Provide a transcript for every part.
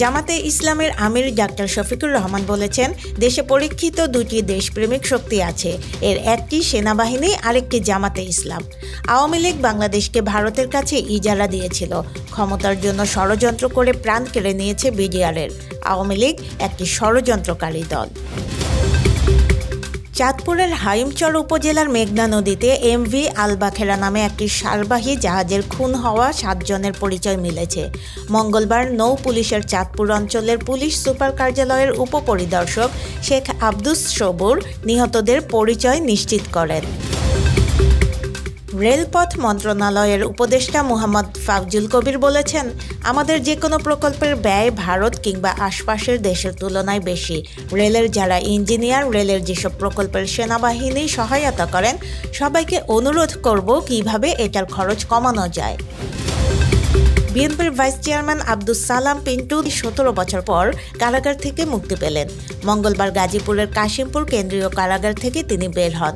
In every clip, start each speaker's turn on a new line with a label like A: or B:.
A: জামাতে ইসলামের আমির ডাক্তার শফিকুর রহমান বলেছেন, দেশে পরীক্ষিত দুটি দেশপ্রেমিক শক্তি আছে। এর একটি সেনাবাহিনী, আরেকটি জামাতে ইসলাম। আওয়ামী লীগ বাংলাদেশকে ভারতের কাছে ইজারা দিয়েছিল। ক্ষমতার জন্য ষড়যন্ত্র করে প্রাণ কেড়ে নিয়েছে বিডিআরের। আওয়ামী লীগ একটি ষড়যন্ত্রকারী দল। চাঁদপুরের হাইমচর উপজেলার মেঘনা নদীতে এমভি আলবাখেরা নামে একটি সারবাহী জাহাজের খুন হওয়া 7 জনের পরিচয় মিলেছে। মঙ্গলবার নৌ পুলিশের চাঁদপুর অঞ্চলের পুলিশ সুপার কার্যালয়ের উপপরিদর্শক শেখ আব্দুস সবুর নিহতদের পরিচয় নিশ্চিত করেন। রেলপথ মন্ত্রণালয়ের উপদেষ্টা মোহাম্মদ ফাউজুল কবির বলেছেন, আমাদের যে কোনো প্রকল্পের ব্যয় ভারত কিংবা আশপাশের দেশের তুলনায় বেশি। রেলের যারা ইঞ্জিনিয়ার, রেলের যেসব প্রকল্পের সেনাবাহিনী সহায়তা করেন, সবাইকে অনুরোধ করব কিভাবে এটার খরচ কমানো যায়। বিএনপির ভাইস চেয়ারম্যান আব্দুস সালাম পিন্টু 17 বছর পর কারাগার থেকে মুক্তি পেলেন। মঙ্গলবার গাজীপুরের কাশিমপুর কেন্দ্রীয় কারাগার থেকে তিনি বের হন।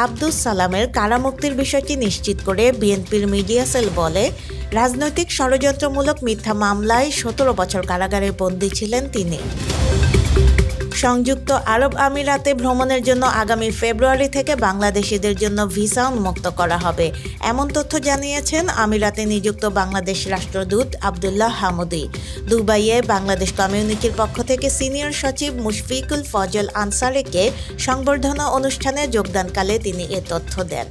A: আব্দুস সালামের কারামুক্তির বিষয়টি নিশ্চিত করে বিএনপির মিডিয়া সেল বলে, রাজনৈতিক ষড়যন্ত্রমূলক মিথ্যা মামলায় 17 বছর কারাগারে বন্দী ছিলেন তিনি। সংযুক্ত আরব আমিরাতে ভ্রমণের জন্য আগামী ফেব্রুয়ারি থেকে বাংলাদেশিদের জন্য ভিসা উন্মুক্ত করা হবে, এমন তথ্য জানিয়েছেন আমিরাতে নিযুক্ত বাংলাদেশ রাষ্ট্রদূত আব্দুল্লাহ হামুদি। দুবাইয়ে বাংলাদেশ কমিউনিটির পক্ষ থেকে সিনিয়র সচিব মুশফিকুল ফজল আনসারীকে সংবর্ধনা অনুষ্ঠানে যোগদানকালে তিনি এ তথ্য দেন।